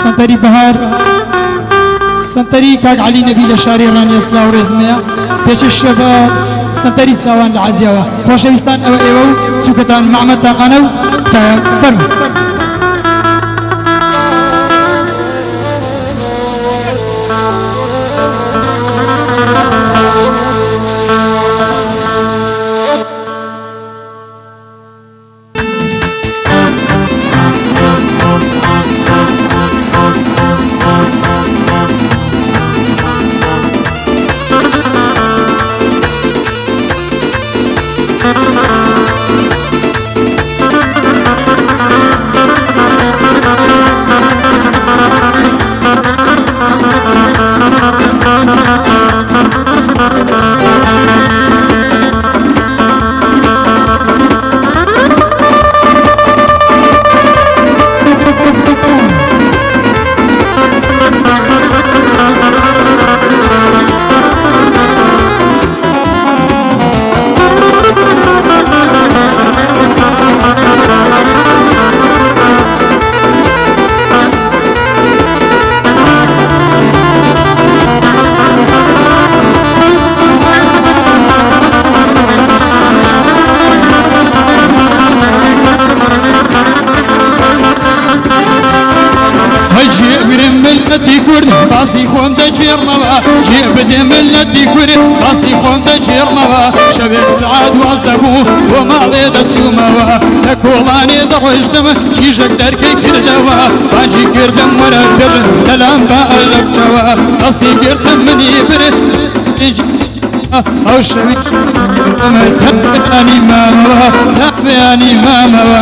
سنتري بهار سنتري كاك علي نبي لشاري راني اصلاح ورزميا بيش الشباب سنتري تساوان العزيوة خوشويستان او ايوه سوكتان معمد تاقانو فرمو باسي خون تجير موا جيب دم التي كوري باسي خون تجير موا شبك سعاد واصدقو وما غيدت سوموا تكولاني ضغجتم جيجك دركي كردوا باجي كردم ورا بجن تلام بقلب جوا قصدي كردم مني برد او شبك تبعني ماما تبعني ماما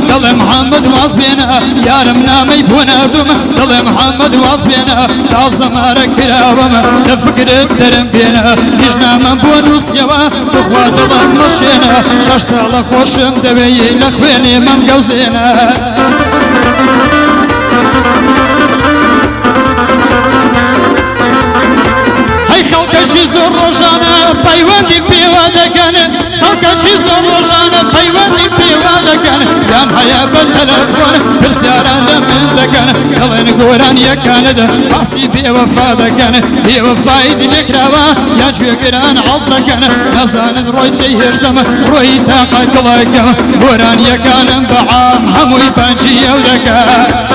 دل محمد واصبينا يارم نامي بونردم دل محمد واصبينا تعظم ركراوما تفكر الدرم بينا تجنا من بونوس يوا تخوى دل مشينا شاش سال خوشم دبي لخويني من قوزينا هاي خلق شيزو روجانا بايواندي بيوادكن خلق شيزو روجانا بايواندي بيوادكن يان هيا بالتلفون برسيارة لمن لكن كلن قوران يكاند باسي بيوفا دكن بيوفا يدلك روا يا جوكران عصدكن نزان روي سيهشتم روي تاقا كلاكم قوران يكان بعام هموي بانجي يودكن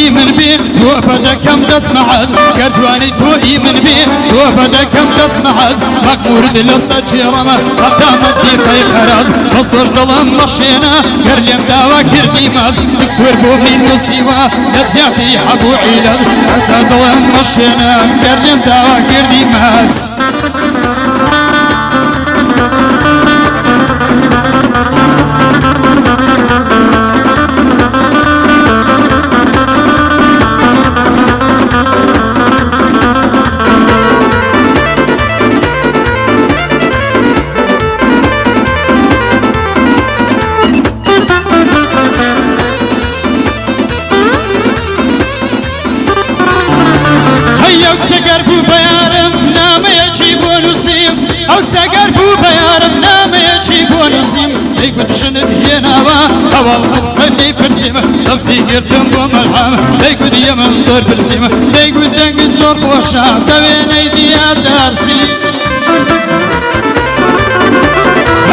من بي تو بدكم تسمعز كرتواني توي من بي تو بدكم تسمعز مقبور دل السجرمه قدامك دي في خراز مصدر ظلم مشينا كرلم داوا كردي ماز دكتور بومي نسيوا لزياتي ابو علاز مصدر ظلم مشينا كرلم داوا كردي ماز تقربوا بيارم نام يجيبون وسيم او تقربوا بيارم نام يجيبون وسيم يقول شنو جيناوا اول الصلي برسيم نفسي قرتم بملحم يقول يا منصور برسيم يقول دنق صور وشا توين ايدي يا دارسي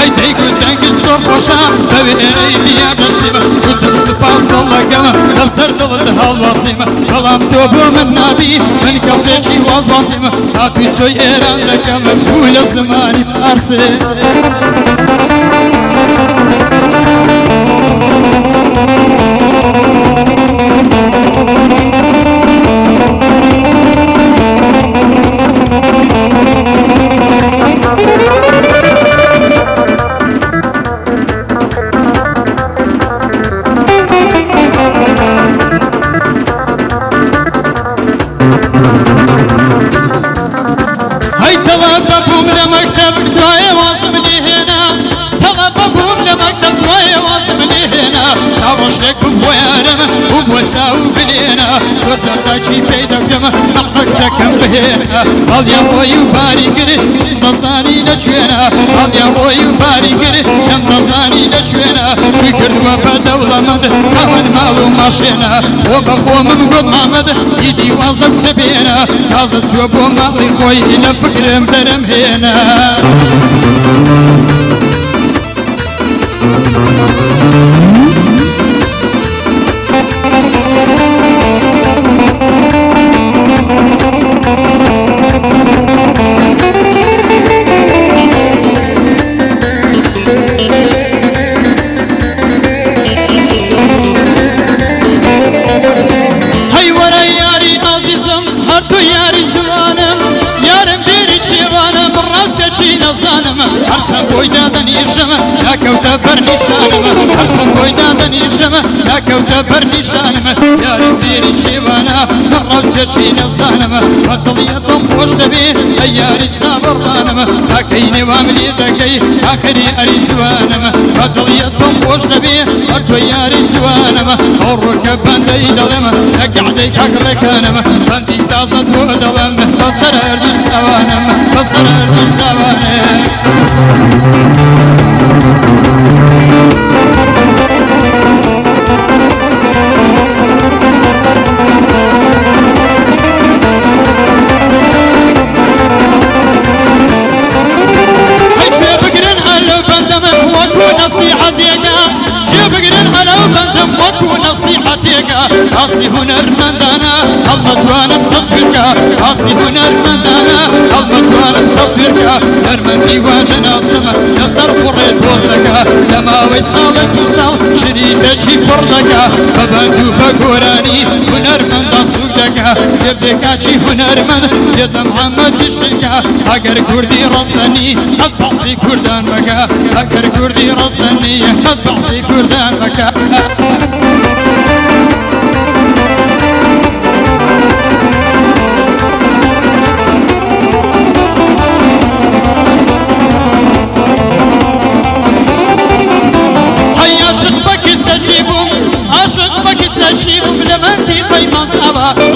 هيدي كنت انقل صور وشام تبيني يا برسيمة كنت بسباس الله كما كسرت ضدها الوصيمة ظلمت من نبي من كسيشي واز بصيمة اكيد شوي ايران لك مفهول زماني بارسي هاي طلب بوم لمكتب دواي واصم لي هنا طلب بوم لمكتب دواي واصم لي هنا ساوش لك بويارم وبوساو بلينا صوت التاجي بيدك دم نحك سكن بهنا هذا يا بوي وبارك نصاني نشوينا هذا يا بوي وبارك نصاني نشوينا شكر وبدا ولمد خمن مالو ماشينا وبخو من قد محمد يدي واصل سبينا هذا سوبو مالي خوي الى فكر مدرم هنا هرسن بويدا دنيشم لا كوتا برنيشانم هرسن بويدا دنيشم لا كوتا برنيشانم يا ربي الشيوانا مرت شي نصانم فضليتهم خوش دبي يا صابر رانم اكيني واملي دكي اخري اريد زوانم فضليتهم خوش دبي ارتو يا ريزوانم اورك بندي دلم قعدي كاكركانم بندي تازد ودلم بصر ارجل ثوانم بصر ارجل ثوانم أصي هنر مندانا المزوان التصويرك أصي هنر مندانا المزوان التصويرك نرمن ديواننا سما نصر قريت وصلك لما ويصالك وصال شريفة شي فرلك فبندو بقوراني هنر من تصويرك جبتك شي هنر من جد محمد الشركة أقر كردي رصني قد بعصي كردان مكا أقر كردي رصني قد بعصي كردان مكا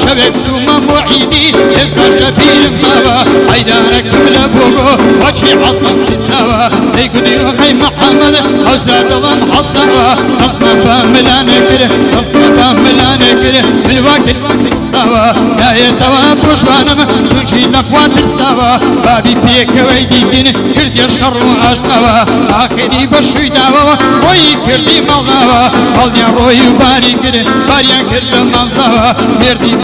شبك سوما موعيدي يستشك بير ماوا عيدانك بلا بوغو وشي عصا سيساوا يقولي خي محمد حزاد الله محصاوا تصمى باملا نكره تصمى باملا نكره بالوقت ساوا لا يتوا بوشوانم سوشي لخوات الساوا بابي بيك ويديدين كرد يشر واشتوا آخري بشوي داوا وي كرلي مغاوا قال يا روي باري كره باريا كرد ممساوا مردي